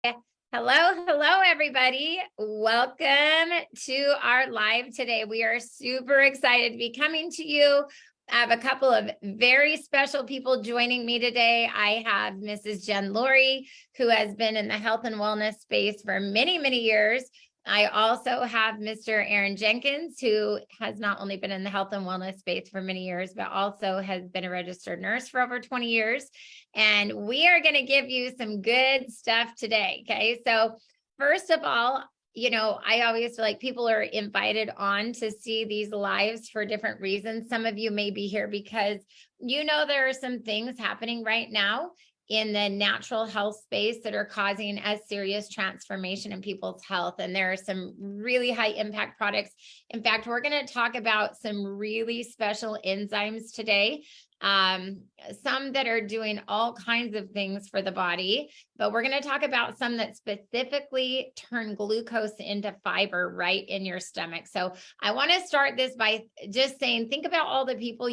Hello, everybody. Welcome to our live today. We are super excited to be coming to you. I have a couple of very special people joining me today. I have Mrs. Jen Laurie, who has been in the health and wellness space for many, many years. I also have Mr. Arin Jenkins, who has not only been in the health and wellness space for many years, but also has been a registered nurse for over 20 years. And we are going to give you some good stuff today. Okay. So first of all, I always feel like people are invited on to see these lives for different reasons. Some of you may be here because there are some things happening right now in the natural health space that are causing a serious transformation in people's health. And there are some really high impact products. In fact, we're going to talk about some really special enzymes today. Some that are doing all kinds of things for the body, but we're going to talk about some that specifically turn glucose into fiber right in your stomach. So I want to start this by just saying, think about all the people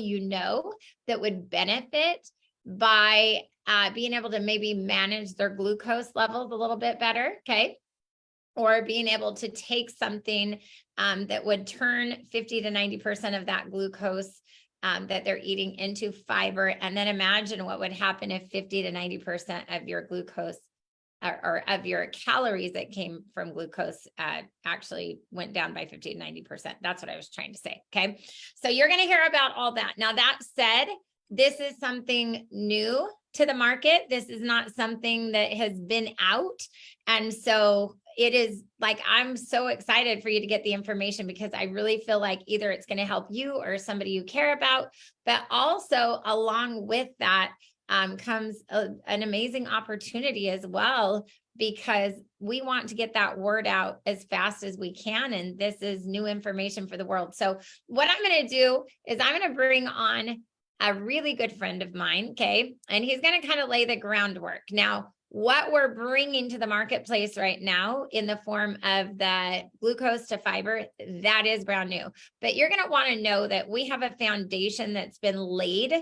that would benefit by being able to maybe manage their glucose levels a little bit better, okay? Or being able to take something that would turn 50 to 90% of that glucose that they're eating into fiber. And then imagine what would happen if 50 to 90% of your glucose or of your calories that came from glucose actually went down by 50 to 90%. That's what I was trying to say, okay? So you're going to hear about all that. Now, that said, this is something new to the market. This is not something that has been out. And so it is like, I'm so excited for you to get the information because I really feel like either it's going to help you or somebody you care about, but also along with that comes an amazing opportunity as well, because we want to get that word out as fast as we can. And this is new information for the world. So what I'm going to do is I'm going to bring on a really good friend of mine, okay? And he's going to kind of lay the groundwork. Now, what we're bringing to the marketplace right now in the form of the glucose to fiber, that is brand new. But you're going to want to know that we have a foundation that's been laid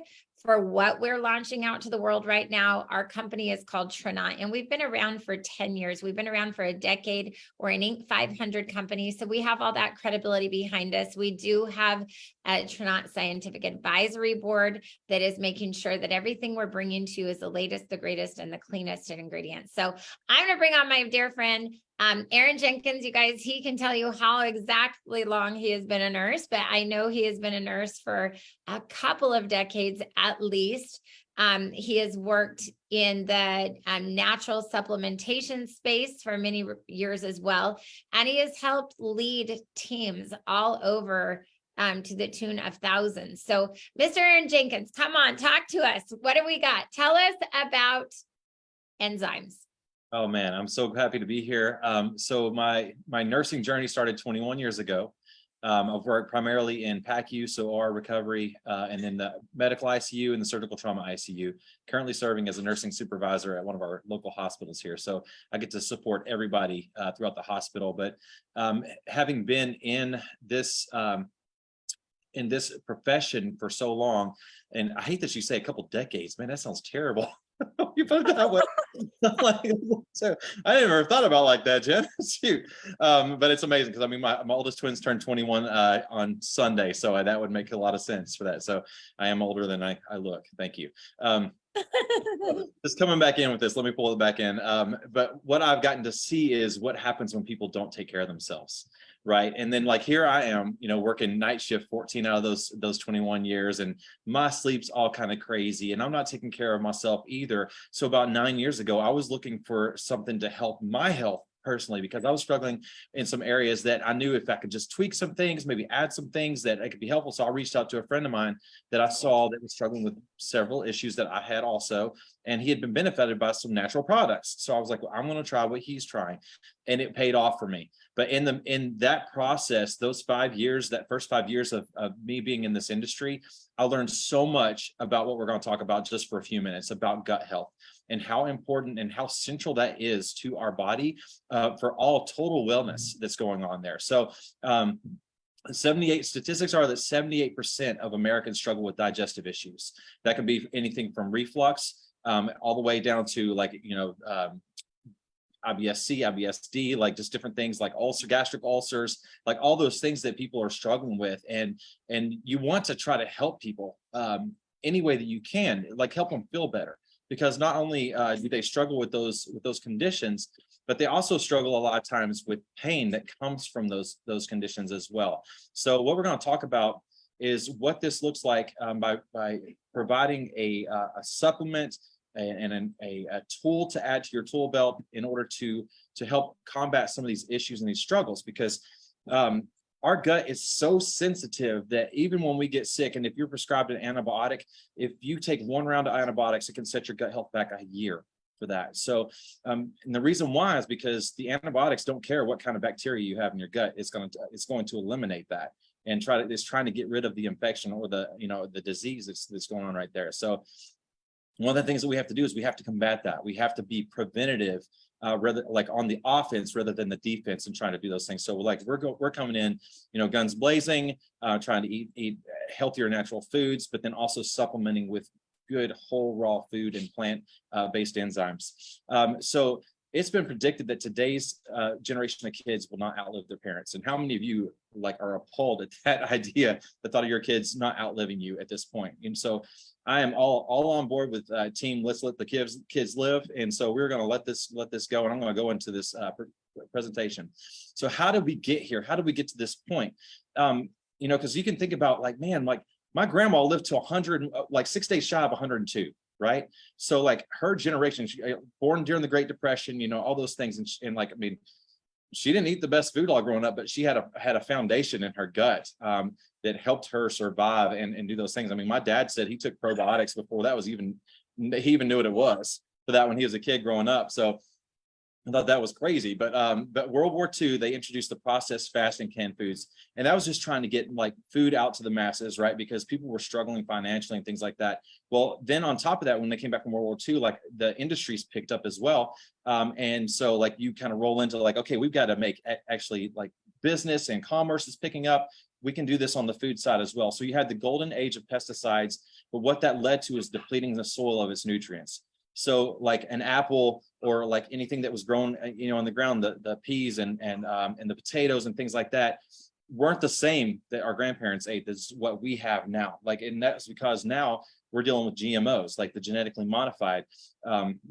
for what we're launching out to the world right now. Our company is called Trinot, and we've been around for 10 years. We've been around for a decade. We're an Inc. 500 company, so we have all that credibility behind us. We do have a Trinot Scientific Advisory Board that is making sure that everything we're bringing to you is the latest, the greatest, and the cleanest in ingredients. So I'm going to bring on my dear friend, Arin Jenkins. You guys, he can tell you how exactly long he has been a nurse, but I know he has been a nurse for a couple of decades at least. He has worked in the natural supplementation space for many years as well. And he has helped lead teams all over to the tune of thousands. So Mr. Arin Jenkins, come on, talk to us. What do we got? Tell us about enzymes. Oh man, I'm so happy to be here. So my nursing journey started 21 years ago. I've worked primarily in PACU, so OR recovery, and then the medical ICU and the surgical trauma ICU. Currently serving as a nursing supervisor at one of our local hospitals here. So I get to support everybody throughout the hospital. But having been in this profession for so long, and I hate that you say a couple decades, man, that sounds terrible. You put it that way. So I never thought about it like that, Jen. Shoot. But it's amazing because I mean my oldest twins turned 21 on Sunday, so that would make a lot of sense for that. So I am older than I look. Thank you. Just coming back in with this, let me pull it back in. But what I've gotten to see is what happens when people don't take care of themselves. Right. And then like here I am, working night shift 14 out of those 21 years, and my sleep's all kind of crazy and I'm not taking care of myself either. So about 9 years ago, I was looking for something to help my health personally, because I was struggling in some areas that I knew if I could just tweak some things, maybe add some things that it could be helpful. So I reached out to a friend of mine that I saw that was struggling with several issues that I had also, and he had been benefited by some natural products. So I was like, well, I'm going to try what he's trying, and it paid off for me. But in that process, those 5 years, that first 5 years of me being in this industry, I learned so much about what we're going to talk about just for a few minutes, about gut health and how important and how central that is to our body for all total wellness that's going on there. So 78 statistics are that 78% of Americans struggle with digestive issues. That can be anything from reflux all the way down to IBS-C, IBS-D, like just different things like gastric ulcers, like all those things that people are struggling with. And you want to try to help people any way that you can, like help them feel better. Because not only do they struggle with those conditions, but they also struggle a lot of times with pain that comes from those conditions as well. So what we're going to talk about is what this looks like by providing a supplement and a tool to add to your tool belt in order to help combat some of these issues and these struggles. Because our gut is so sensitive that even when we get sick, and if you're prescribed an antibiotic, if you take one round of antibiotics, it can set your gut health back a year for that. So, and the reason why is because the antibiotics don't care what kind of bacteria you have in your gut. It's going to eliminate that and it's trying to get rid of the infection or the disease that's going on right there. So one of the things that we have to do is we have to combat that. We have to be preventative, rather like on the offense rather than the defense, and trying to do those things. So like we're coming in, guns blazing, trying to eat healthier natural foods, but then also supplementing with good whole raw food and plant based enzymes. So it's been predicted that today's generation of kids will not outlive their parents. And how many of you are appalled at that idea, the thought of your kids not outliving you at this point? And so I am all on board with team Let's Let the Kids Live. And so we're going to let this go, and I'm going to go into this presentation. So how did we get here? How did we get to this point? Because you can think about my grandma lived to 100, 6 days shy of 102, right? So her generation, born during the Great Depression, all those things. And she didn't eat the best food all growing up, but she had a foundation in her gut that helped her survive and do those things. I mean, my dad said he took probiotics before he even knew what it was for that when he was a kid growing up. So I thought that was crazy. But World War II, they introduced the processed fast and canned foods. And that was just trying to get food out to the masses, right? Because people were struggling financially and things like that. Well, then on top of that, when they came back from World War II, the industries picked up as well. And so you kind of roll into okay, we've got to make actually business and commerce is picking up. We can do this on the food side as well. So you had the golden age of pesticides, but what that led to is depleting the soil of its nutrients. So an apple or anything that was grown, on the ground, the peas and the potatoes and things like that weren't the same that our grandparents ate as what we have now. And that's because now we're dealing with GMOs, the genetically modified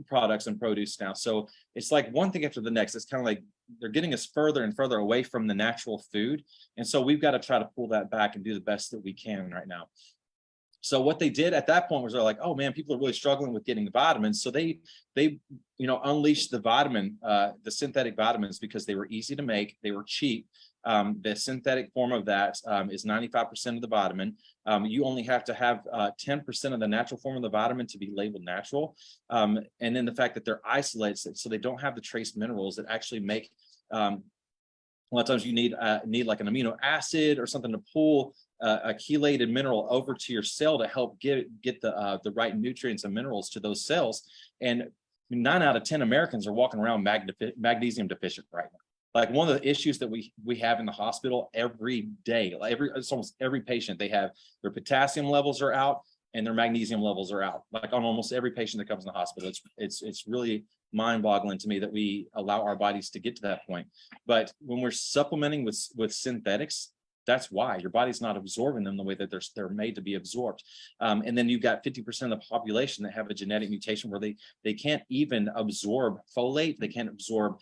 products and produce now. So it's one thing after the next. It's kind of they're getting us further and further away from the natural food. And so we've got to try to pull that back and do the best that we can right now. So what they did at that point was they're oh man, people are really struggling with getting the vitamins. So they unleashed the synthetic vitamins because they were easy to make, they were cheap. The synthetic form of that is 95% of the vitamin. You only have to have 10% of the natural form of the vitamin to be labeled natural. And then the fact that they're isolated, so they don't have the trace minerals that actually make. A lot of times you need an amino acid or something to pull a chelated mineral over to your cell to help get the right nutrients and minerals to those cells. And 9 out of 10 Americans are walking around magnesium deficient right now. One of the issues that we have in the hospital every day, it's almost every patient, they have their potassium levels are out and their magnesium levels are out. On almost every patient that comes in the hospital, it's really mind-boggling to me that we allow our bodies to get to that point. But when we're supplementing with synthetics, that's why your body's not absorbing them the way that they're made to be absorbed. And then you've got 50% of the population that have a genetic mutation where they can't even absorb folate, they can't absorb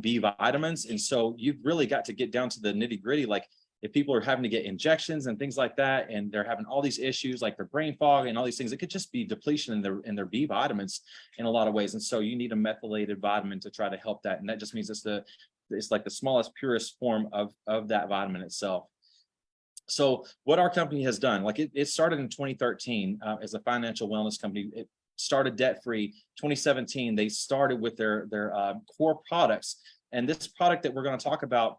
B vitamins. And so you've really got to get down to the nitty-gritty. If people are having to get injections and things like that, and they're having all these issues their brain fog and all these things, it could just be depletion in their B vitamins in a lot of ways. And so you need a methylated vitamin to try to help that. And that just means it's the smallest, purest form of that vitamin itself. So what our company has done, it started in 2013 as a financial wellness company. It started debt-free. 2017, they started with their core products. And this product that we're going to talk about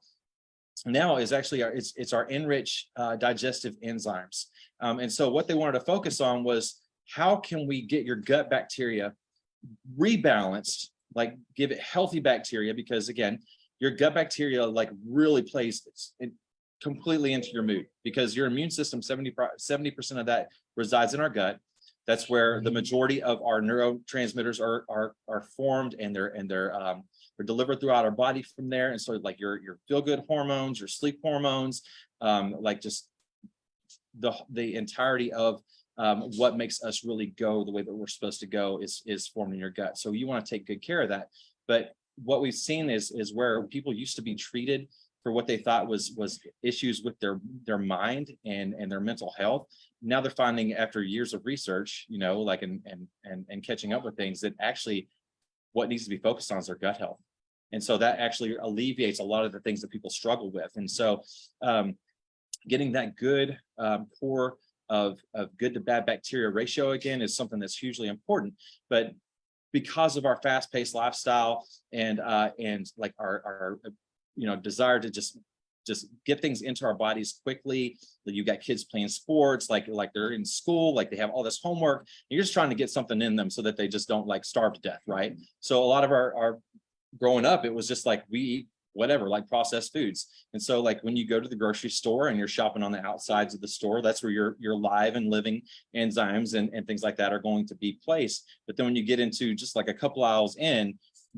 now is actually it's our Enrich digestive enzymes. And so what they wanted to focus on was how can we get your gut bacteria rebalanced, give it healthy bacteria, because again, your gut bacteria really plays completely into your mood, because your immune system, 70% of that resides in our gut. That's where the majority of our neurotransmitters are formed, and they're are delivered throughout our body from there. And so like your feel good hormones, your sleep hormones, like just the entirety of what makes us really go the way that we're supposed to go is formed in your gut. So you want to take good care of that. But what we've seen is where people used to be treated for what they thought was issues with their mind and their mental health. Now they're finding, after years of research, you know, like and catching up with things, that actually what needs to be focused on is their gut health. And so that actually alleviates a lot of the things that people struggle with. And so getting that good core of good to bad bacteria ratio again is something that's hugely important. But because of our fast-paced lifestyle and like our you know, desire to just get things into our bodies quickly, that you've got kids playing sports, like they're in school, like they have all this homework, and you're just trying to get something in them so that they just don't like starve to death, right? So a lot of our growing up, it was just like we eat whatever, like processed foods. And so like when you go to the grocery store and you're shopping on the outsides of the store, that's where your live and living enzymes and things like that are going to be placed. But then when you get into just like a couple aisles in,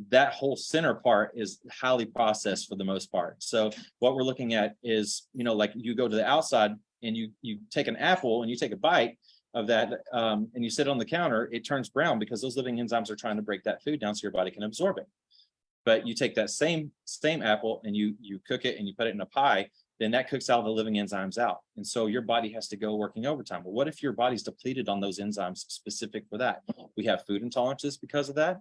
that whole center part is highly processed for the most part. So what we're looking at is, you know, like you go to the outside and you take an apple and you take a bite of that and you sit on the counter, it turns brown because those living enzymes are trying to break that food down so your body can absorb it. But you take that same apple and you cook it and you put it in a pie, then that cooks all the living enzymes out. And so your body has to go working overtime. But what if your body's depleted on those enzymes specific for that? We have food intolerances because of that.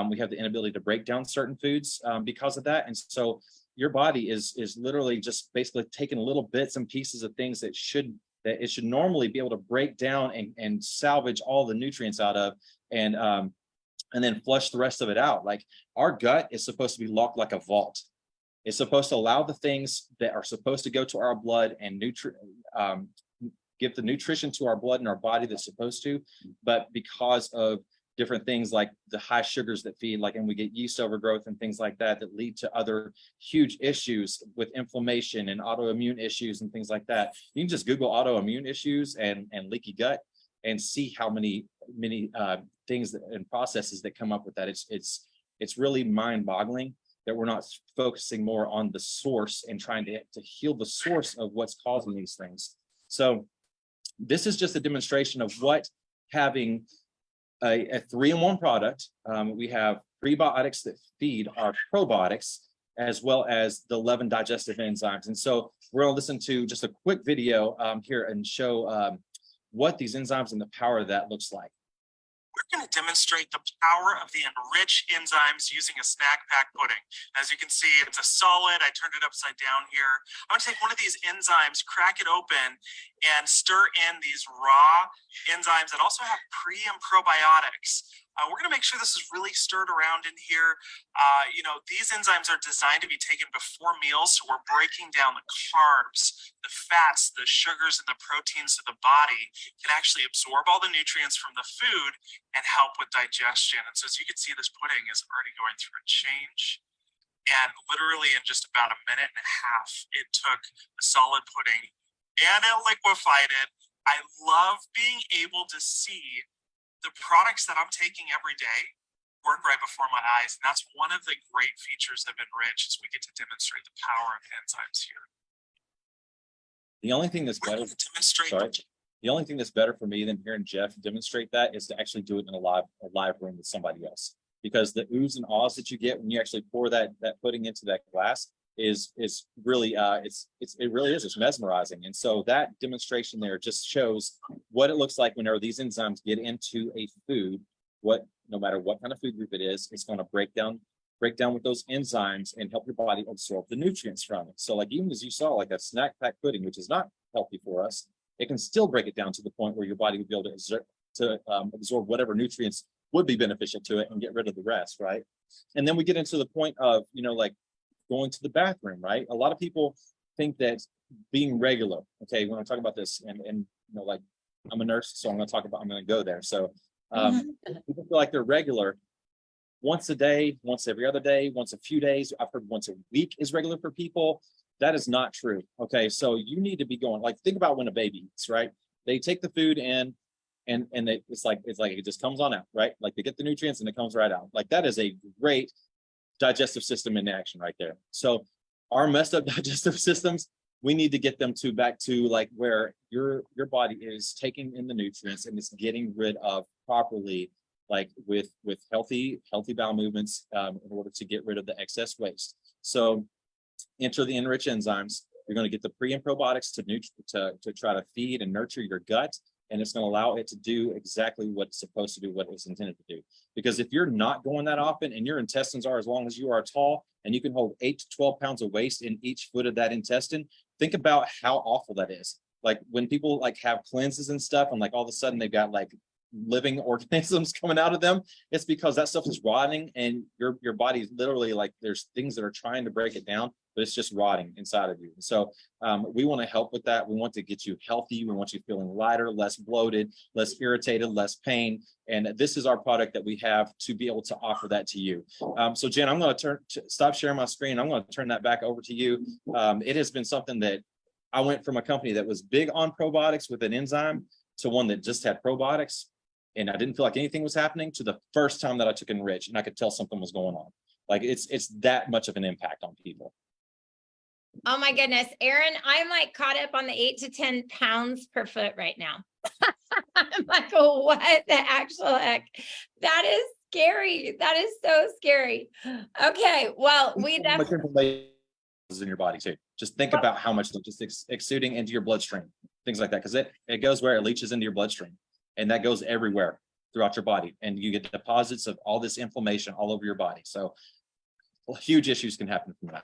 We have the inability to break down certain foods because of that. And so your body is literally just basically taking little bits and pieces of things that it should normally be able to break down and salvage all the nutrients out of, and then flush the rest of it out. Like our gut is supposed to be locked like a vault. It's supposed to allow the things that are supposed to go to our blood and give the nutrition to our blood and our body that's supposed to. But because of different things like the high sugars that feed, like, and we get yeast overgrowth and things like that lead to other huge issues with inflammation and autoimmune issues and things like that. You can just Google autoimmune issues and leaky gut and see how many things and processes that come up with that. It's really mind-boggling that we're not focusing more on the source and trying to heal the source of what's causing these things. So this is just a demonstration of what having a 3-in-1 product. We have prebiotics that feed our probiotics, as well as the 11 digestive enzymes. And so we're going to listen to just a quick video here and show what these enzymes and the power of that looks like. We're going to demonstrate the power of the enriched enzymes using a snack pack pudding. As you can see, it's a solid. I turned it upside down here. I'm going to take one of these enzymes, crack it open, and stir in these raw enzymes that also have pre and probiotics. We're going to make sure this is really stirred around in here. You know, these enzymes are designed to be taken before meals, so we're breaking down the carbs, the fats, the sugars, and the proteins so the body can actually absorb all the nutrients from the food and help with digestion. And so as you can see, this pudding is already going through a change. And literally in just about a minute and a half, it took a solid pudding and it liquefied it. I love being able to see the products that I'm taking every day work right before my eyes. And that's one of the great features of Enrich, is we get to demonstrate the power of enzymes here. The only thing that's better, the only thing that's better for me than hearing Jeff demonstrate that is to actually do it in a live room with somebody else. Because the oohs and ahs that you get when you actually pour that pudding into that glass is really it's mesmerizing. And so that demonstration there just shows what it looks like whenever these enzymes get into a food. No matter what kind of food group it is, it's going to break down with those enzymes and help your body absorb the nutrients from it. So like even as you saw, like a snack pack pudding, which is not healthy for us, it can still break it down to the point where your body would be able to absorb whatever nutrients would be beneficial to it and get rid of the rest, right? And then we get into the point of, you know, like going to the bathroom, right? A lot of people think that being regular, okay, when I'm talking about this, and you know, like I'm a nurse, so I'm going to go there. So people feel like they're regular once a day, once every other day, once a few days. I've heard once a week is regular for people. That is not true. Okay, so you need to be going, like, think about when a baby eats, right? They take the food in and it's like it just comes on out, right? Like they get the nutrients and it comes right out. Like that is a great digestive system in action right there. So our messed up digestive systems, we need to get them to back to like where your body is taking in the nutrients and it's getting rid of properly, like with healthy bowel movements, in order to get rid of the excess waste. So enter the enriched enzymes. You're going to get the pre and probiotics to try to feed and nurture your gut, and it's going to allow it to do exactly what it's supposed to do, what it's intended to do. Because if you're not going that often and your intestines are as long as you are tall and you can hold 8 to 12 pounds of waste in each foot of that intestine, think about how awful that is. Like when people like have cleanses and stuff and like all of a sudden they've got like living organisms coming out of them, it's because that stuff is rotting and your body is literally like there's things that are trying to break it down, but it's just rotting inside of you. So we want to help with that. We want to get you healthy. We want you feeling lighter, less bloated, less irritated, less pain. And this is our product that we have to be able to offer that to you. So Jen, I'm going to stop sharing my screen. I'm going to turn that back over to you. It has been something that I went from a company that was big on probiotics with an enzyme to one that just had probiotics. And I didn't feel like anything was happening to the first time that I took Enrich, and I could tell something was going on. Like it's that much of an impact on people. Oh my goodness, Arin, I'm like caught up on the 8 to 10 pounds per foot right now. I'm like, oh, what the actual heck? That is scary. That is so scary. Okay, well, we definitely is in your body too. Just think about how much just exuding into your bloodstream, things like that, because it goes where it leaches into your bloodstream. And that goes everywhere throughout your body. And you get deposits of all this inflammation all over your body. So huge issues can happen from that.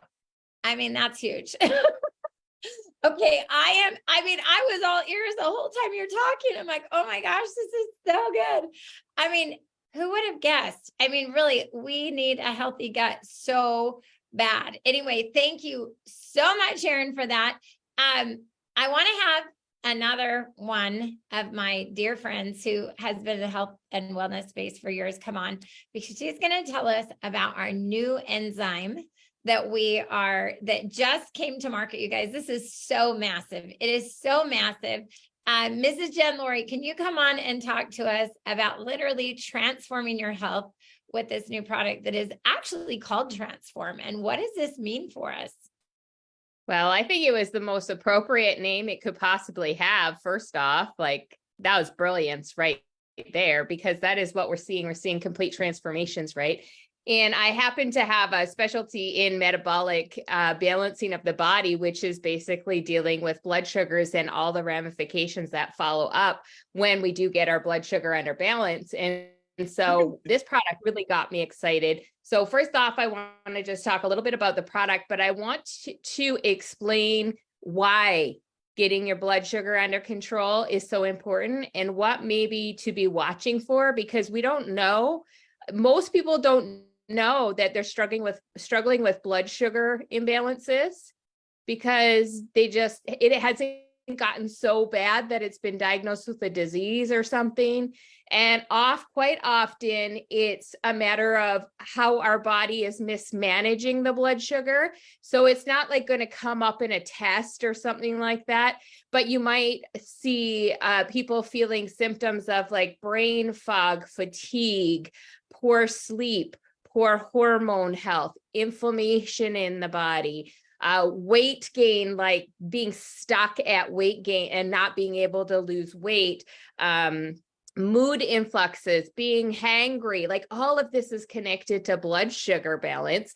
I mean, that's huge. Okay, I was all ears the whole time you're talking. I'm like, oh my gosh, this is so good. I mean, who would have guessed? I mean, really, we need a healthy gut so bad. Anyway, thank you so much, Arin, for that. I want to have another one of my dear friends who has been in the health and wellness space for years come on, because she's going to tell us about our new enzyme that just came to market. You guys, this is so massive. It is so massive. Mrs. Jen Laurie, can you come on and talk to us about literally transforming your health with this new product that is actually called Transform? And what does this mean for us? Well, I think it was the most appropriate name it could possibly have. First off, like that was brilliance right there, because that is what we're seeing. We're seeing complete transformations, right? And I happen to have a specialty in metabolic balancing of the body, which is basically dealing with blood sugars and all the ramifications that follow up when we do get our blood sugar under balance. And so this product really got me excited. So first off, I want to just talk a little bit about the product, but I want to explain why getting your blood sugar under control is so important and what maybe to be watching for, because we don't know. Most people don't know that they're struggling with blood sugar imbalances because it hasn't gotten so bad that it's been diagnosed with a disease or something. And quite often it's a matter of how our body is mismanaging the blood sugar. So it's not like going to come up in a test or something like that, but you might see people feeling symptoms of like brain fog, fatigue, poor sleep, poor hormone health, inflammation in the body, weight gain, like being stuck at weight gain and not being able to lose weight, mood influxes, being hangry, like all of this is connected to blood sugar balance.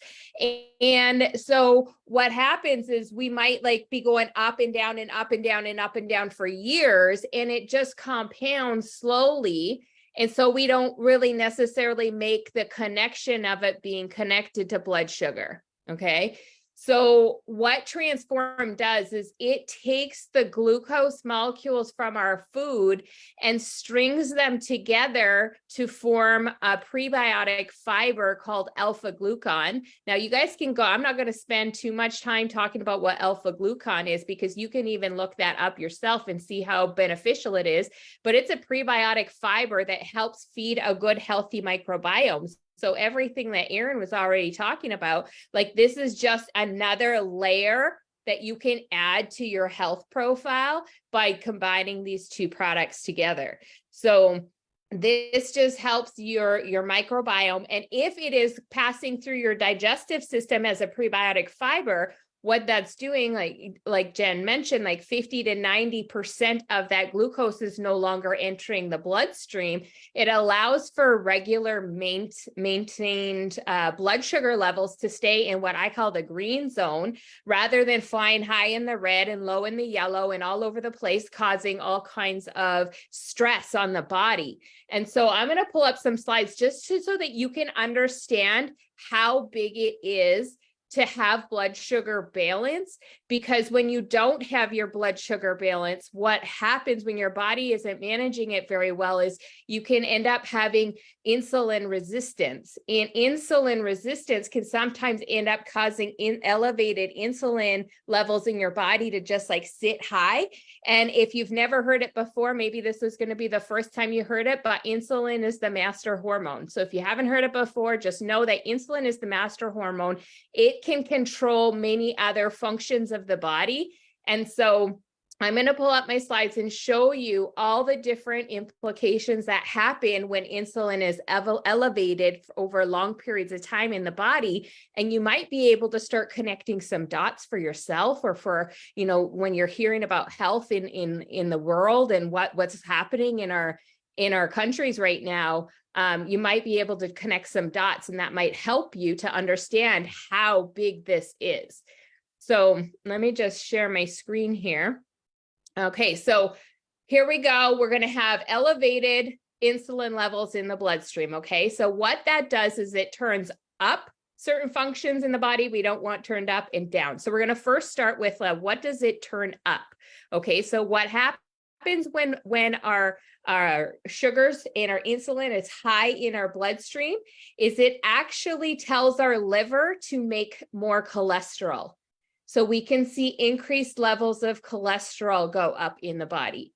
And so what happens is we might like be going up and down and up and down and up and down for years, and it just compounds slowly. And so we don't really necessarily make the connection of it being connected to blood sugar. Okay. So what Transform does is it takes the glucose molecules from our food and strings them together to form a prebiotic fiber called alpha glucan. Now you guys can go, I'm not going to spend too much time talking about what alpha glucan is, because you can even look that up yourself and see how beneficial it is. But it's a prebiotic fiber that helps feed a good, healthy microbiome. So everything that Arin was already talking about, like this is just another layer that you can add to your health profile by combining these two products together. So this just helps your microbiome. And if it is passing through your digestive system as a prebiotic fiber, what that's doing, like Jen mentioned, like 50 to 90% of that glucose is no longer entering the bloodstream. It allows for regular maintained blood sugar levels to stay in what I call the green zone, rather than flying high in the red and low in the yellow and all over the place, causing all kinds of stress on the body. And so I'm going to pull up some slides just so that you can understand how big it is to have blood sugar balance, because when you don't have your blood sugar balance, what happens when your body isn't managing it very well is you can end up having insulin resistance. And insulin resistance can sometimes end up causing elevated insulin levels in your body to just like sit high. And if you've never heard it before, maybe this is going to be the first time you heard it, but insulin is the master hormone. So if you haven't heard it before, just know that insulin is the master hormone. It can control many other functions of the body. And so I'm going to pull up my slides and show you all the different implications that happen when insulin is elevated over long periods of time in the body. And you might be able to start connecting some dots for yourself, or for, you know, when you're hearing about health in the world and what's happening in our countries right now. You might be able to connect some dots, and that might help you to understand how big this is. So let me just share my screen here. Okay, so here we go. We're going to have elevated insulin levels in the bloodstream. Okay, so what that does is it turns up certain functions in the body we don't want turned up, and down. So we're going to first start with what does it turn up? Okay, so what happens when our sugars and our insulin is high in our bloodstream is it actually tells our liver to make more cholesterol. So we can see increased levels of cholesterol go up in the body.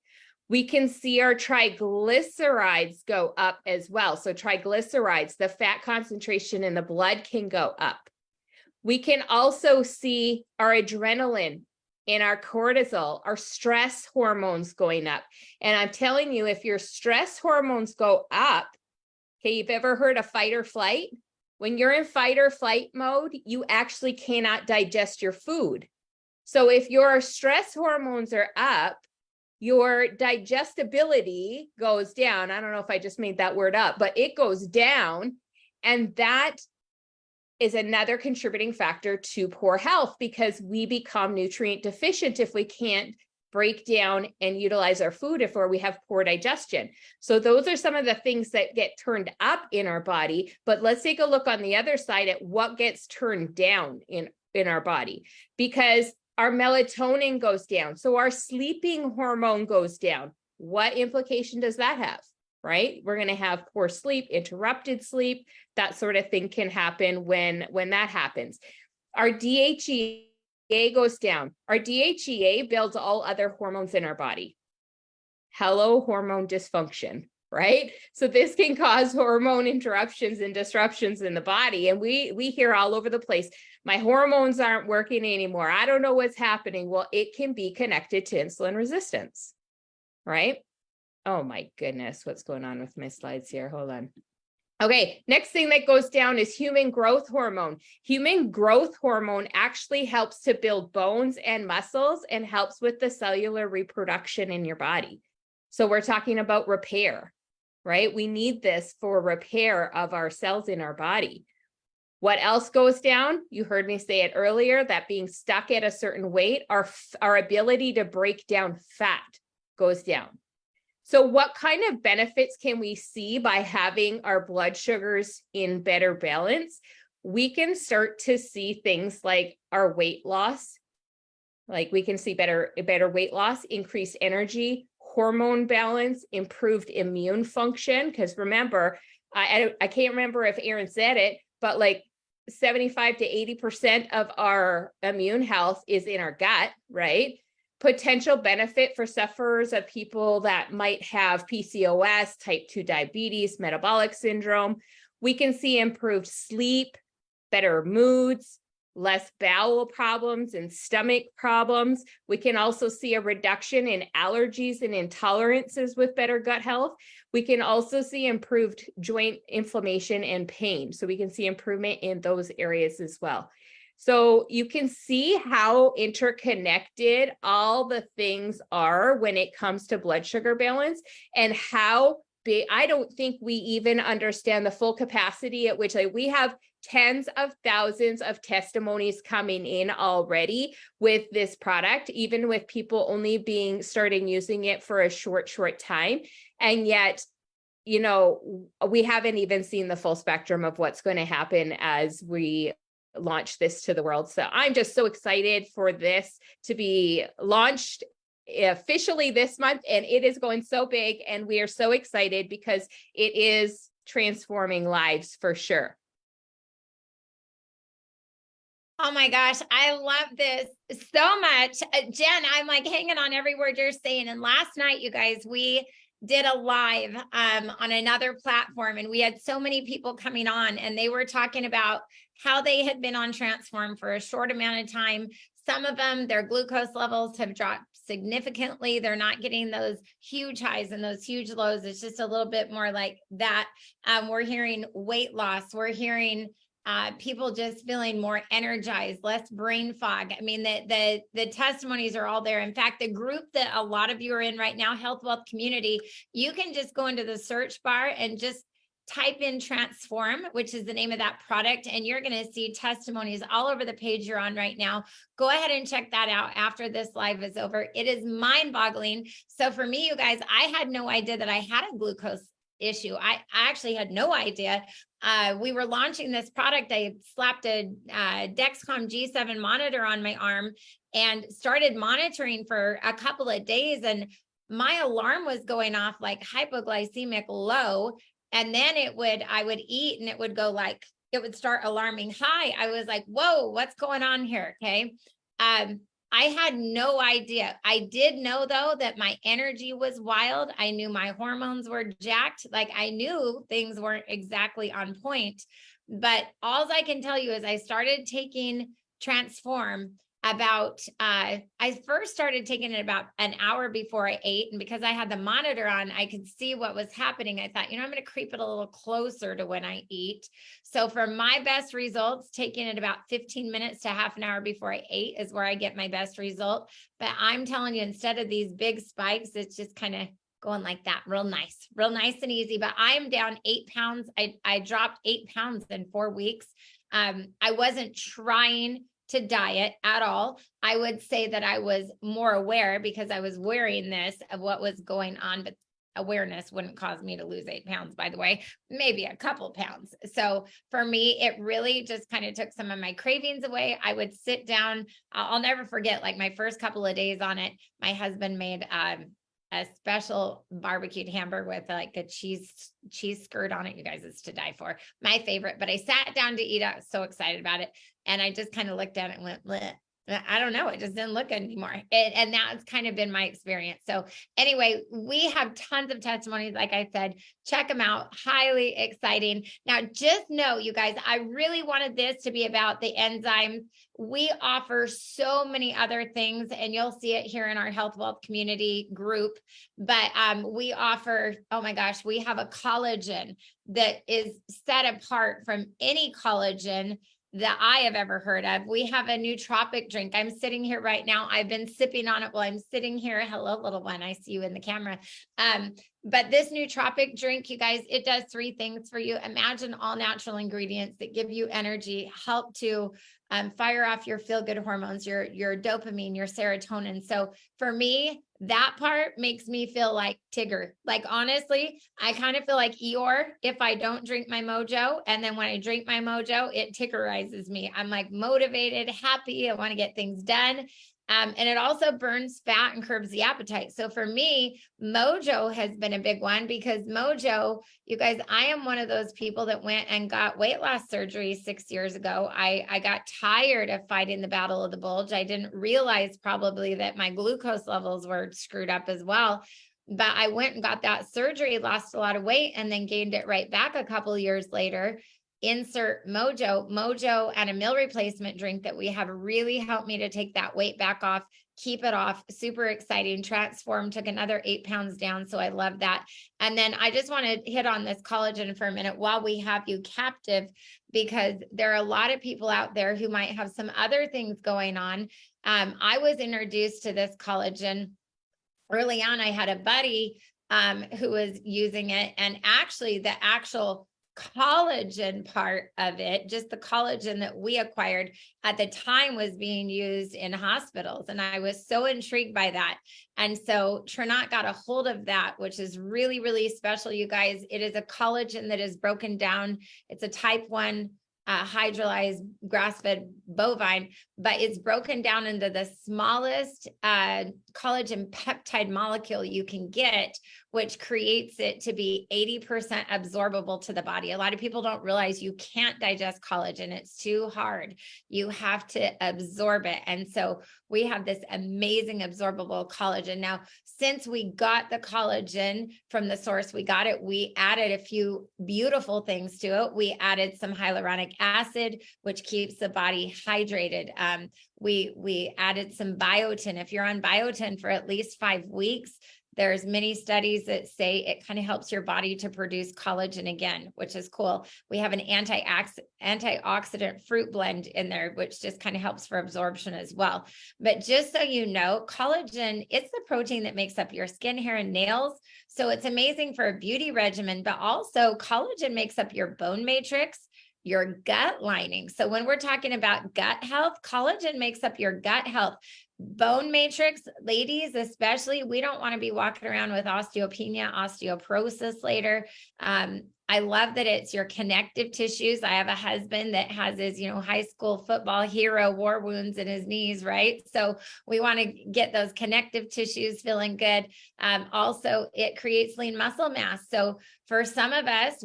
We can see our triglycerides go up as well. So triglycerides, the fat concentration in the blood, can go up. We can also see our adrenaline and our cortisol, our stress hormones going up. And I'm telling you, if your stress hormones go up, okay, you've ever heard of fight or flight? When you're in fight or flight mode, you actually cannot digest your food. So if your stress hormones are up, your digestibility goes down. I don't know if I just made that word up, but it goes down. And that is another contributing factor to poor health, because we become nutrient deficient if we can't break down and utilize our food, if we have poor digestion. So those are some of the things that get turned up in our body. But let's take a look on the other side at what gets turned down in our body, because our melatonin goes down. So our sleeping hormone goes down. What implication does that have? Right? We're going to have poor sleep, interrupted sleep, that sort of thing can happen when that happens. Our DHEA goes down. Our DHEA builds all other hormones in our body. Hello, hormone dysfunction, right? So this can cause hormone interruptions and disruptions in the body. And we hear all over the place, my hormones aren't working anymore. I don't know what's happening. Well, it can be connected to insulin resistance, right? Oh my goodness, what's going on with my slides here? Hold on. Okay, next thing that goes down is human growth hormone. Human growth hormone actually helps to build bones and muscles and helps with the cellular reproduction in your body. So we're talking about repair, right? We need this for repair of our cells in our body. What else goes down? You heard me say it earlier, that being stuck at a certain weight, our ability to break down fat goes down. So what kind of benefits can we see by having our blood sugars in better balance? We can start to see things like our weight loss. Like we can see better weight loss, increased energy, hormone balance, improved immune function. Because remember, I can't remember if Arin said it, but like 75 to 80% of our immune health is in our gut, right? Potential benefit for sufferers of people that might have PCOS, type 2 diabetes, metabolic syndrome. We can see improved sleep, better moods, less bowel problems and stomach problems. We can also see a reduction in allergies and intolerances with better gut health. We can also see improved joint inflammation and pain. So we can see improvement in those areas as well. So you can see how interconnected all the things are when it comes to blood sugar balance, and how big. I don't think we even understand the full capacity at which, like, we have tens of thousands of testimonies coming in already with this product, even with people only starting using it for a short time. And yet, you know, we haven't even seen the full spectrum of what's going to happen as we launch this to the world. So I'm just so excited for this to be launched officially this month, and it is going so big, and we are so excited because it is transforming lives for sure. Oh my gosh, I love this so much. Jen, I'm like hanging on every word you're saying. And last night, you guys, we did a live on another platform, and we had so many people coming on, and they were talking about how they had been on Transform for a short amount of time. Some of them, their glucose levels have dropped significantly. They're not getting those huge highs and those huge lows. It's just a little bit more like that. We're hearing weight loss. We're hearing people just feeling more energized, less brain fog. I mean, the testimonies are all there. In fact, the group that a lot of you are in right now, Health Wealth Community, you can just go into the search bar and just type in Transform, which is the name of that product, and you're going to see testimonies all over the page you're on right now. Go ahead and check that out after this live is over. It is mind-boggling. So for me, you guys, I had no idea that I had a glucose issue. I actually had no idea. We were launching this product. I slapped a Dexcom G7 monitor on my arm and started monitoring for a couple of days, and my alarm was going off like hypoglycemic low. And then I would eat and it would go like, it would start alarming high. I was like, whoa, what's going on here? Okay. I had no idea. I did know though that my energy was wild. I knew my hormones were jacked. Like I knew things weren't exactly on point, but all I can tell you is I started taking Transform about, I first started taking it about an hour before I ate. And because I had the monitor on, I could see what was happening. I thought, I'm going to creep it a little closer to when I eat. So for my best results, taking it about 15 minutes to half an hour before I ate is where I get my best result. But I'm telling you, instead of these big spikes, it's just kind of going like that, real nice and easy. But I am down 8 pounds. I dropped 8 pounds in 4 weeks. I wasn't trying to diet at all. I would say that I was more aware because I was wearing this of what was going on, but awareness wouldn't cause me to lose 8 pounds, by the way, maybe a couple pounds. So for me, it really just kind of took some of my cravings away. I would sit down. I'll never forget, like my first couple of days on it, my husband made a special barbecued hamburger with like a cheese skirt on it. You guys, it's to die for. My favorite, but I sat down to eat. I was so excited about it. And I just kind of looked at it and went, bleh. I don't know. It just didn't look good anymore. And that's kind of been my experience. So anyway, we have tons of testimonies. Like I said, check them out. Highly exciting. Now, just know, you guys, I really wanted this to be about the enzymes. We offer so many other things, and you'll see it here in our Health Wealth Community group. But we offer, oh my gosh, we have a collagen that is set apart from any collagen that I have ever heard of. We have a nootropic drink. I'm sitting here right now. I've been sipping on it while I'm sitting here. Hello, little one. I see you in the camera. But this nootropic drink, you guys, it does 3 things for you. Imagine all natural ingredients that give you energy, help to fire off your feel-good hormones, your dopamine, your serotonin. So for me, that part makes me feel like Tigger. Like, honestly, I kind of feel like Eeyore if I don't drink my mojo. And then when I drink my mojo, it Tiggerizes me. I'm like motivated, happy. I want to get things done. And it also burns fat and curbs the appetite. So for me, mojo has been a big one because mojo, you guys, I am one of those people that went and got weight loss surgery 6 years ago. I got tired of fighting the battle of the bulge. I didn't realize probably that my glucose levels were screwed up as well. But I went and got that surgery, lost a lot of weight, and then gained it right back a couple of years later. insert Mojo and a meal replacement drink that we have really helped me to take that weight back off, keep it off. Super exciting. Transform, took another 8 pounds down. So I love that. And then I just want to hit on this collagen for a minute while we have you captive, because there are a lot of people out there who might have some other things going on. I was introduced to this collagen early on. I had a buddy who was using it, and actually the actual collagen part of it, just the collagen that we acquired at the time, was being used in hospitals. And I was so intrigued by that. And so Trinot got a hold of that, which is really, really special, you guys. It is a collagen that is broken down. It's a type 1 hydrolyzed grass-fed bovine, but it's broken down into the smallest collagen peptide molecule you can get, which creates it to be 80% absorbable to the body. A lot of people don't realize you can't digest collagen. It's too hard. You have to absorb it. And so we have this amazing absorbable collagen. Now, since we got the collagen from the source, we added a few beautiful things to it. We added some hyaluronic acid, which keeps the body hydrated. We added some biotin. If you're on biotin for at least 5 weeks, there's many studies that say it kind of helps your body to produce collagen again, which is cool. We have an antioxidant fruit blend in there, which just kind of helps for absorption as well. But just so you know, collagen, it's the protein that makes up your skin, hair, and nails. So it's amazing for a beauty regimen, but also collagen makes up your bone matrix, your gut lining. So when we're talking about gut health, collagen makes up your gut health. Bone matrix, ladies, especially, we don't want to be walking around with osteopenia, osteoporosis later. I love that it's your connective tissues. I have a husband that has his, high school football hero war wounds in his knees, right? So we want to get those connective tissues feeling good. Also, it creates lean muscle mass. So for some of us,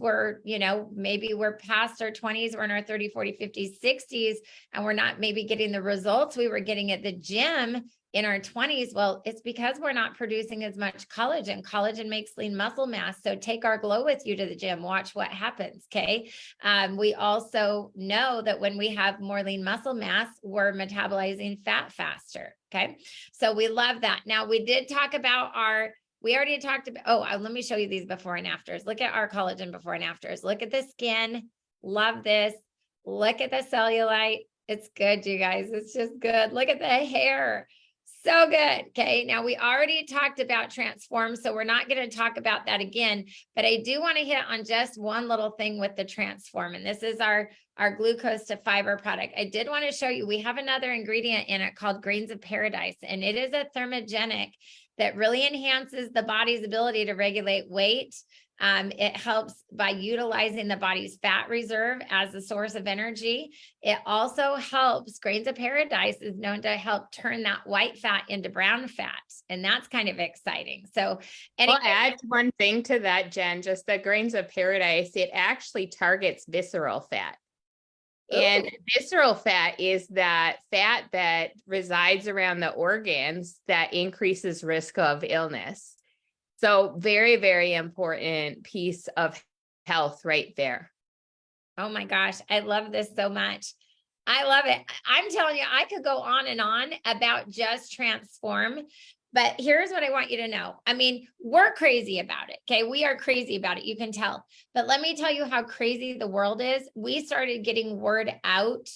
maybe we're past our 20s, we're in our 30, 40, 50, 60s, and we're not maybe getting the results we were getting at the gym in our 20s. Well, it's because we're not producing as much collagen. Collagen makes lean muscle mass. So take our glow with you to the gym, watch what happens. Okay. We also know that when we have more lean muscle mass, we're metabolizing fat faster. Okay. So we love that. Now we already talked about, let me show you these before and afters. Look at our collagen before and afters. Look at the skin. Love this. Look at the cellulite. It's good, you guys. It's just good. Look at the hair. So good. Okay. Now we already talked about transform, so we're not going to talk about that again, but I do want to hit on just one little thing with the transform. And this is our glucose to fiber product. I did want to show you, we have another ingredient in it called grains of paradise, and it is a thermogenic that really enhances the body's ability to regulate weight. It helps by utilizing the body's fat reserve as a source of energy. It also helps, grains of paradise is known to help turn that white fat into brown fat. And that's kind of exciting. So anyway, I'll add one thing to that, Jen, just the grains of paradise, it actually targets visceral fat. And visceral fat is that fat that resides around the organs that increases risk of illness. So very, very important piece of health right there. Oh my gosh, I love this so much. I love it. I'm telling you, I could go on and on about just transform, but here's what I want you to know. I mean, we're crazy about it. Okay. We are crazy about it. You can tell, but let me tell you how crazy the world is. We started getting word out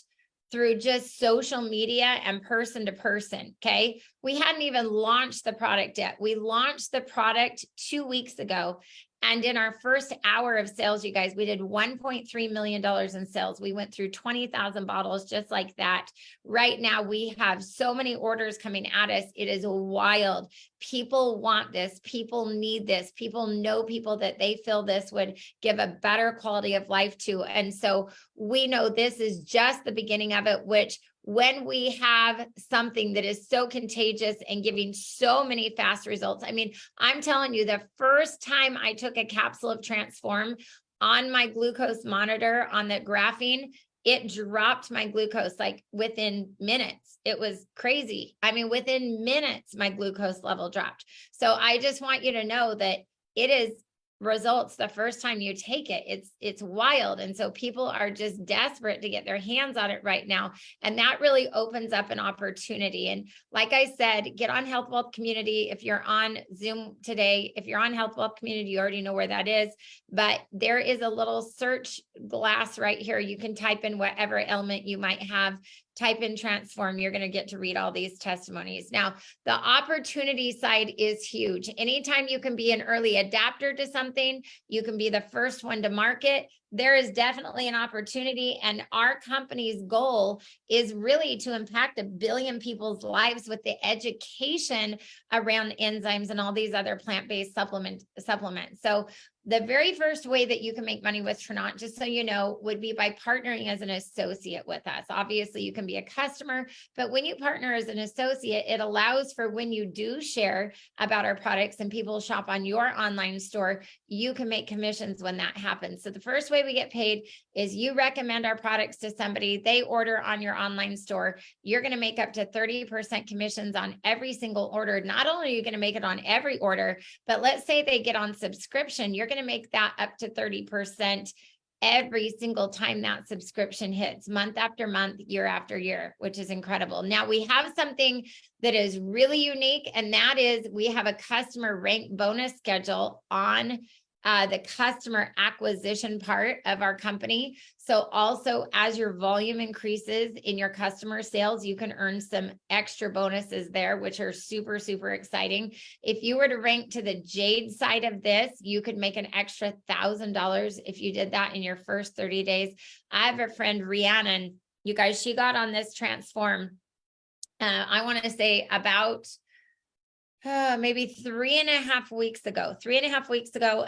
through just social media and person to person. Okay. We hadn't even launched the product yet. We launched the product 2 weeks ago. And in our first hour of sales, you guys, we did $1.3 million in sales. We went through 20,000 bottles just like that. Right now, we have so many orders coming at us. It is wild. People want this. People need this. People know people that they feel this would give a better quality of life to. And so we know this is just the beginning of it, which when we have something that is so contagious and giving so many fast results. I mean, I'm telling you, the first time I took a capsule of Transform on my glucose monitor on the graphene, it dropped my glucose like within minutes. It was crazy. I mean, within minutes, my glucose level dropped. So I just want you to know that it is results the first time you take it. It's wild. And so people are just desperate to get their hands on it right now. And that really opens up an opportunity. And like I said, get on Health Wealth Community. If you're on Zoom today, if you're on Health Wealth Community, you already know where that is, but there is a little search glass right here. You can type in whatever ailment you might have, type in transform. You're going to get to read all these testimonies. Now, the opportunity side is huge. Anytime you can be an early adapter to something, you can be the first one to market. There is definitely an opportunity, and our company's goal is really to impact 1 billion people's lives with the education around enzymes and all these other plant-based supplements. So the very first way that you can make money with Trinont, just so you know, would be by partnering as an associate with us. Obviously, you can be a customer, but when you partner as an associate, it allows for when you do share about our products and people shop on your online store, you can make commissions when that happens. So the first way we get paid is you recommend our products to somebody, they order on your online store. You're going to make up to 30% commissions on every single order. Not only are you going to make it on every order, but let's say they get on subscription, you're going to make that up to 30% every single time that subscription hits, month after month, year after year, which is incredible. Now we have something that is really unique, and that is we have a customer rank bonus schedule on the customer acquisition part of our company. So also as your volume increases in your customer sales, you can earn some extra bonuses there, which are super, super exciting. If you were to rank to the Jade side of this, you could make an extra $1,000 if you did that in your first 30 days. I have a friend, Rhiannon, you guys, she got on this Transform, I want to say about maybe 3.5 weeks ago,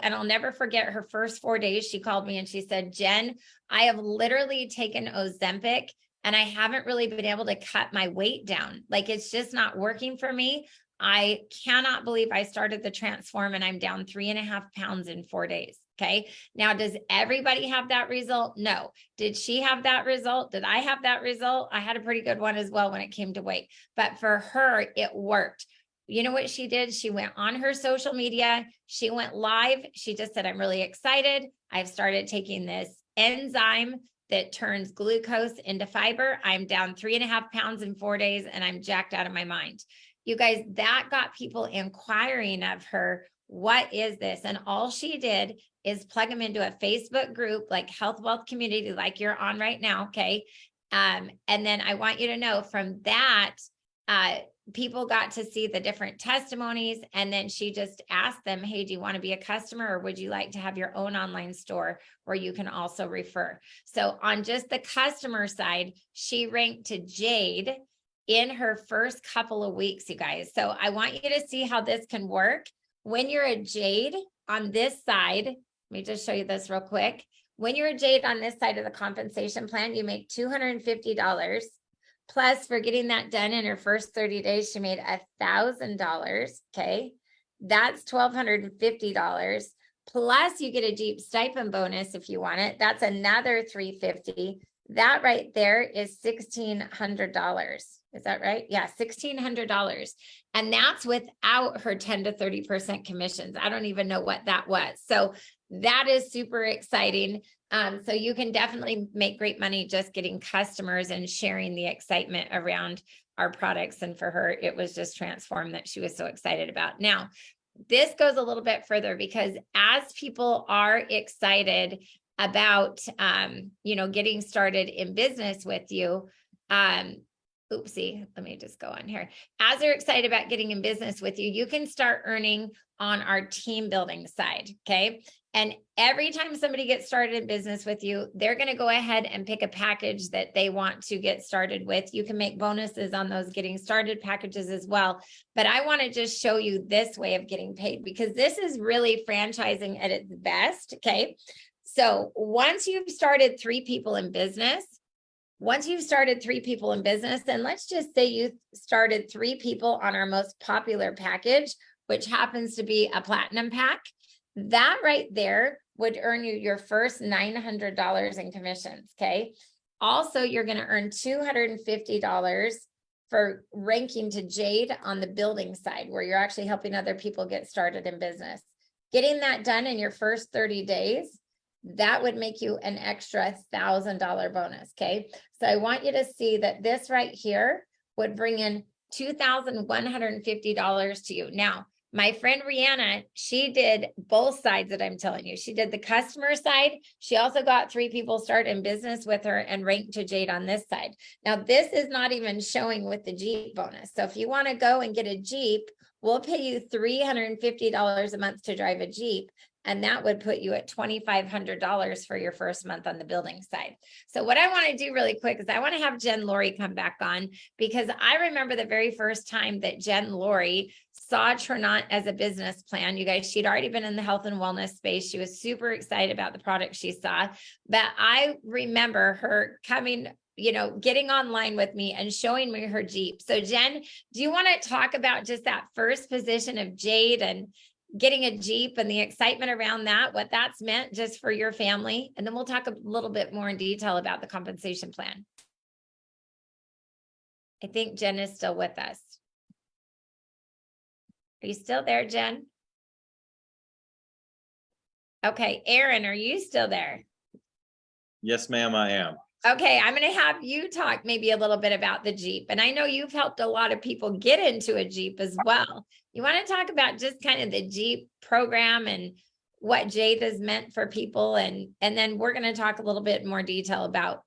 and I'll never forget her first 4 days. She called me and she said, Jen, I have literally taken Ozempic and I haven't really been able to cut my weight down. Like, it's just not working for me. I cannot believe I started the Transform and I'm down 3.5 pounds in 4 days. Okay. Now, does everybody have that result? No. Did she have that result? Did I have that result? I had a pretty good one as well when it came to weight, but for her, it worked. You know what she did? She went on her social media. She went live. She just said, I'm really excited. I've started taking this enzyme that turns glucose into fiber. I'm down 3.5 pounds in 4 days and I'm jacked out of my mind. You guys, that got people inquiring of her, what is this? And all she did is plug them into a Facebook group like Health Wealth Community, like you're on right now. Okay. And then I want you to know from that, people got to see the different testimonies, and then she just asked them, hey, do you want to be a customer, or would you like to have your own online store where you can also refer? So on just the customer side, she ranked to Jade in her first couple of weeks, you guys. So I want you to see how this can work. When you're a Jade on this side, let me just show you this real quick. When you're a Jade on this side of the compensation plan, you make $250. Plus, for getting that done in her first 30 days, she made $1,000. Okay. That's $1,250. Plus, you get a Jeep stipend bonus if you want it. That's another $350. That right there is $1,600. Is that right? Yeah, $1,600. And that's without her 10 to 30% commissions. I don't even know what that was. So that is super exciting. So you can definitely make great money just getting customers and sharing the excitement around our products. And for her, it was just Transform that she was so excited about. Now, this goes a little bit further, because as people are excited about, getting started in business with you, oopsie, let me just go on here. As they're excited about getting in business with you, you can start earning on our team building side. Okay. And every time somebody gets started in business with you, they're going to go ahead and pick a package that they want to get started with. You can make bonuses on those getting started packages as well. But I want to just show you this way of getting paid, because this is really franchising at its best. Okay. So once you've started 3 people in business, and let's just say you started 3 people on our most popular package, which happens to be a platinum pack, that right there would earn you your first $900 in commissions. Okay. Also, you're going to earn $250 for ranking to Jade on the building side, where you're actually helping other people get started in business. getting that done in your first 30 days, that would make you an extra $1,000 bonus. Okay. So I want you to see that this right here would bring in $2,150 to you. Now, my friend Rihanna, she did both sides that I'm telling you. She did the customer side. She also got 3 people started in business with her and ranked to Jade on this side. Now, this is not even showing with the Jeep bonus. So if you want to go and get a Jeep, we'll pay you $350 a month to drive a Jeep. And that would put you at $2,500 for your first month on the building side. So what I want to do really quick is I want to have Jen Laurie come back on, because I remember the very first time that Jen Laurie saw Trinont as a business plan. You guys, she'd already been in the health and wellness space. She was super excited about the product she saw. But I remember her coming, getting online with me and showing me her Jeep. So Jen, do you want to talk about just that first position of Jade and getting a Jeep and the excitement around that, what that's meant just for your family? And then we'll talk a little bit more in detail about the compensation plan. I think Jen is still with us. Are you still there, Jen? Okay, Arin, are you still there? Yes, ma'am, I am. Okay, I'm going to have you talk maybe a little bit about the Jeep. And I know you've helped a lot of people get into a Jeep as well. You want to talk about just kind of the Jeep program and what Jade has meant for people. And then we're going to talk a little bit more detail about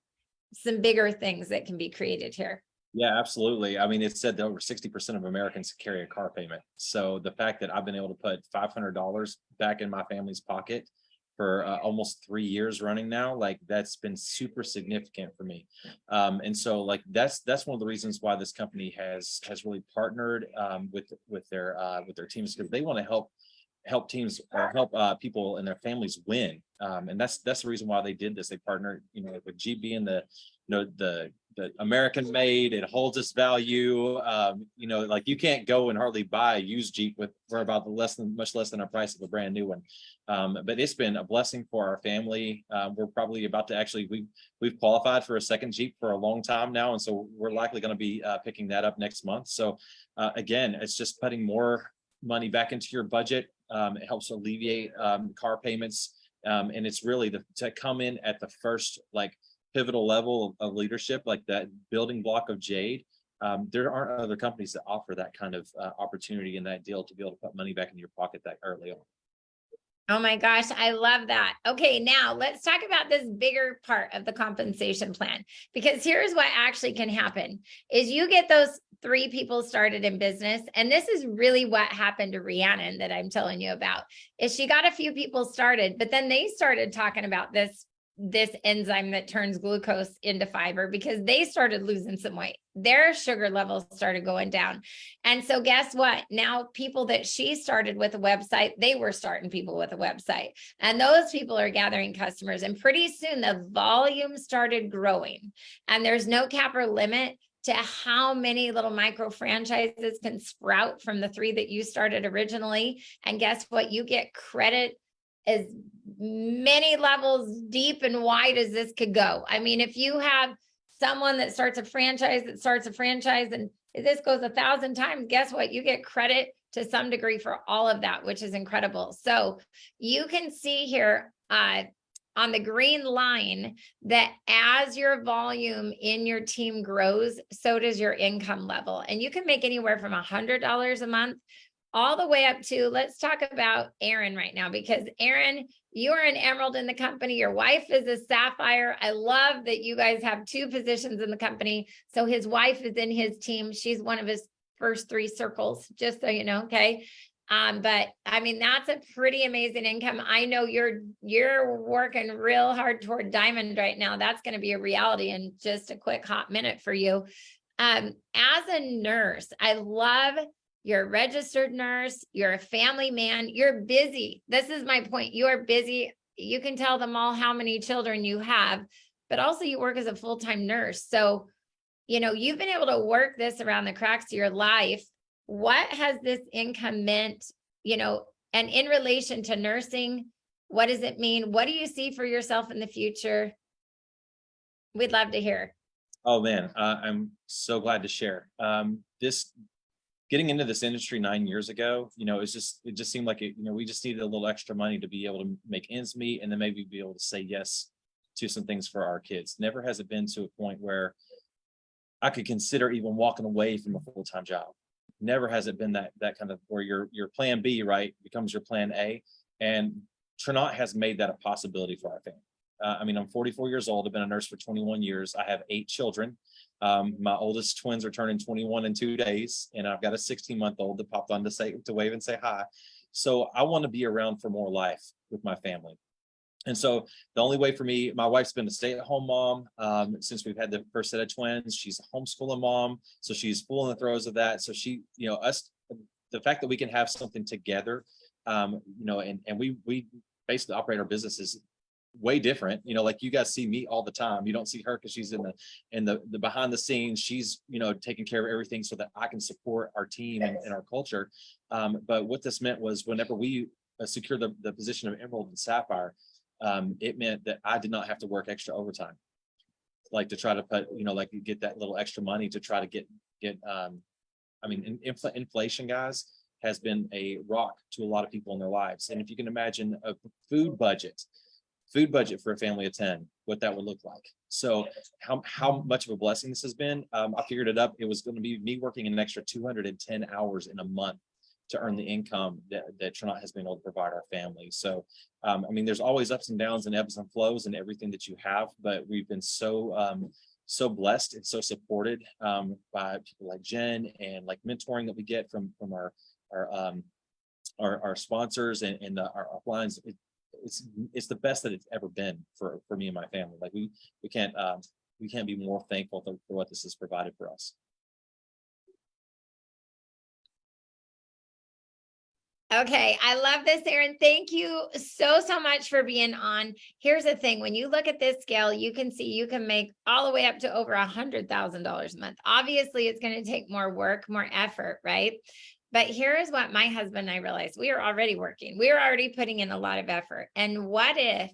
some bigger things that can be created here. Yeah, absolutely. I mean, it's said that over 60% of Americans carry a car payment. So the fact that I've been able to put $500 back in my family's pocket for almost 3 years running now, like that's been super significant for me. And so like that's one of the reasons why this company has really partnered with their teams, because they want to help teams or help people and their families win. And that's the reason why they did this. They partnered, with Jeep being the American made, it holds its value. Like you can't go and hardly buy a used Jeep for about much less than a price of a brand new one. But it's been a blessing for our family. We're probably about to we've qualified for a second Jeep for a long time now. And so we're likely going to be picking that up next month. So again, it's just putting more money back into your budget. It helps alleviate car payments. And it's really to come in at the first pivotal level of leadership, like that building block of Jade. There aren't other companies that offer that kind of opportunity and that deal to be able to put money back in your pocket that early on. Oh my gosh, I love that. Okay, now let's talk about this bigger part of the compensation plan, because here's what actually can happen is you get those 3 people started in business. And this is really what happened to Rhiannon that I'm telling you about, is she got a few people started, but then they started talking about this enzyme that turns glucose into fiber, because they started losing some weight. Their sugar levels started going down. And so guess what? Now people that she started with a website, they were starting people with a website, and those people are gathering customers. And pretty soon the volume started growing, and there's no cap or limit to how many little micro franchises can sprout from the 3 that you started originally. And guess what? You get credit as many levels deep and wide as this could go. I mean, if you have someone that starts a franchise and this goes 1,000 times, guess what? You get credit to some degree for all of that, which is incredible. So you can see here on the green line that as your volume in your team grows, so does your income level. And you can make anywhere from $100 a month all the way up to, let's talk about Arin right now, because Arin, you are an emerald in the company. Your wife is a sapphire. I love that you guys have 2 positions in the company. So his wife is in his team. She's one of his first 3 circles, just so you know. Okay. But I mean, that's a pretty amazing income. I know you're working real hard toward diamond right now. That's going to be a reality in just a quick hot minute for you. As a nurse, I love you're a registered nurse, you're a family man, you're busy. This is my point. You are busy. You can tell them all how many children you have, but also you work as a full-time nurse. So, you've been able to work this around the cracks of your life. What has this income meant, and in relation to nursing, what does it mean? What do you see for yourself in the future? We'd love to hear. Oh man, I'm so glad to share. getting into this industry 9 years ago, it just seemed like we just needed a little extra money to be able to make ends meet, and then maybe be able to say yes to some things for our kids. Never has it been to a point where I could consider even walking away from a full-time job. Never has it been that kind of where your plan B, right, becomes your plan A. And Trinot has made that a possibility for our family. I'm 44 years old. I've been a nurse for 21 years. I have 8 children. My oldest twins are turning 21 in 2 days, and I've got a 16-month-old that popped on to wave and say hi. So I want to be around for more life with my family. And so the only way for me, my wife's been a stay-at-home mom since we've had the first set of twins. She's a homeschooling mom, so she's full in the throes of that. So she, the fact that we can have something together, and we basically operate our businesses way different. Like you guys see me all the time. You don't see her because she's in the behind the scenes. She's taking care of everything so that I can support our team and our culture. But what this meant was whenever we secured the position of Emerald and Sapphire, it meant that I did not have to work extra overtime, like to try to put, get that little extra money to try to get. Inflation, guys, has been a rock to a lot of people in their lives. And if you can imagine a food budget for a family of 10, what that would look like. So how much of a blessing this has been. I figured it up. It was going to be me working an extra 210 hours in a month to earn the income that Trinot has been able to provide our family. So, there's always ups and downs and ebbs and flows and everything that you have, but we've been so blessed and so supported by people like Jen, and like mentoring that we get from our sponsors and our uplines. It's the best that it's ever been for me and my family. Like we can't be more thankful for what this has provided for us. Okay, I love this, Arin. Thank you so much for being on. Here's the thing. When you look at this scale, you can see you can make all the way up to over $100,000 a month. Obviously, it's going to take more work, more effort, right? But here is what my husband and I realized. We are already working. We are already putting in a lot of effort. And what if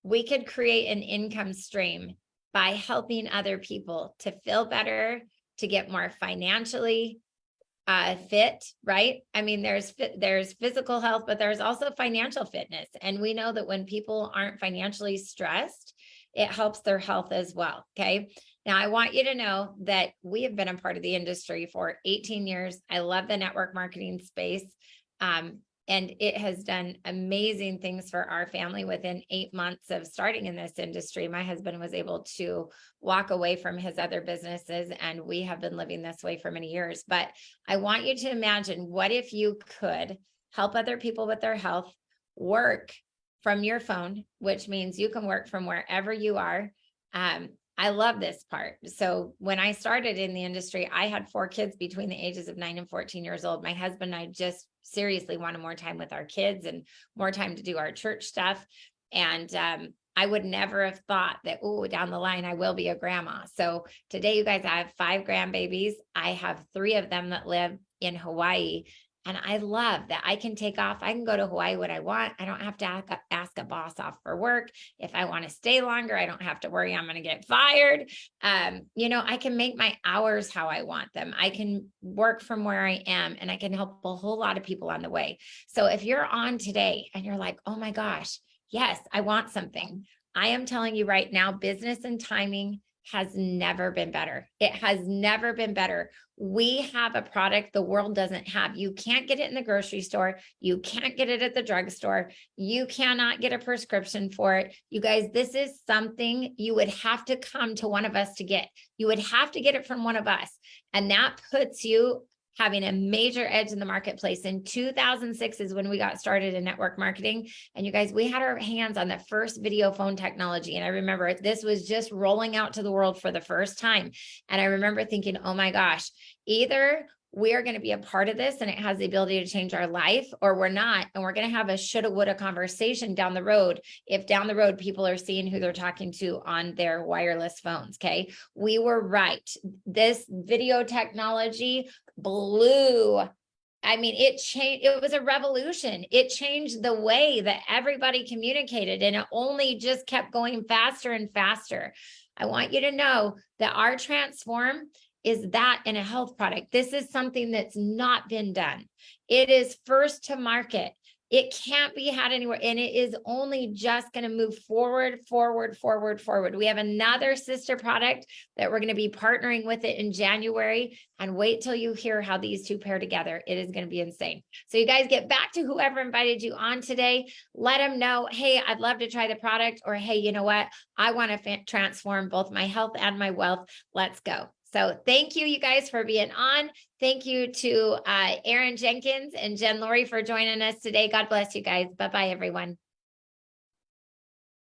we could create an income stream by helping other people to feel better, to get more financially fit, right? There's physical health, but there's also financial fitness. And we know that when people aren't financially stressed, it helps their health as well. Okay. Now I want you to know that we have been a part of the industry for 18 years. I love the network marketing space. And it has done amazing things for our family. Within 8 months of starting in this industry, my husband was able to walk away from his other businesses, and we have been living this way for many years. But I want you to imagine, what if you could help other people with their health, work from your phone, which means you can work from wherever you are. I love this part. So when I started in the industry, I had 4 kids between the ages of 9 and 14 years old. My husband and I just seriously wanted more time with our kids and more time to do our church stuff. And I would never have thought that, down the line, I will be a grandma. So today, you guys, I have 5 grandbabies. I have 3 of them that live in Hawaii. And I love that I can take off. I can go to Hawaii when I want. I don't have to ask a boss off for work. If I want to stay longer, I don't have to worry I'm going to get fired. I can make my hours how I want them. I can work from where I am, and I can help a whole lot of people on the way. So if you're on today and you're like, oh my gosh, yes, I want something. I am telling you right now, business and timing has never been better. It has never been better. We have a product the world doesn't have. You can't get it in the grocery store. You can't get it at the drugstore. You cannot get a prescription for it. You guys, this is something you would have to come to one of us to get. You would have to get it from one of us. And that puts you having a major edge in the marketplace. In 2006 is when we got started in network marketing. And you guys, we had our hands on the first video phone technology. And I remember this was just rolling out to the world for the first time. And I remember thinking, oh my gosh, either we are going to be a part of this and it has the ability to change our life, or we're not. And we're going to have a shoulda, woulda conversation down the road. If down the road, people are seeing who they're talking to on their wireless phones. Okay. We were right. This video technology blew. It changed. It was a revolution. It changed the way that everybody communicated, and it only just kept going faster and faster. I want you to know that our transform is that in a health product. This is something that's not been done. It is first to market. It can't be had anywhere. And it is only just going to move forward. We have another sister product that we're going to be partnering with it in January. And wait till you hear how these two pair together. It is going to be insane. So you guys get back to whoever invited you on today. Let them know, hey, I'd love to try the product. Or, hey, you know what? I want to transform both my health and my wealth. Let's go. So thank you guys for being on. Thank you to Arin Jenkins and Jen Laurie for joining us today. God bless you guys. Bye-bye, everyone.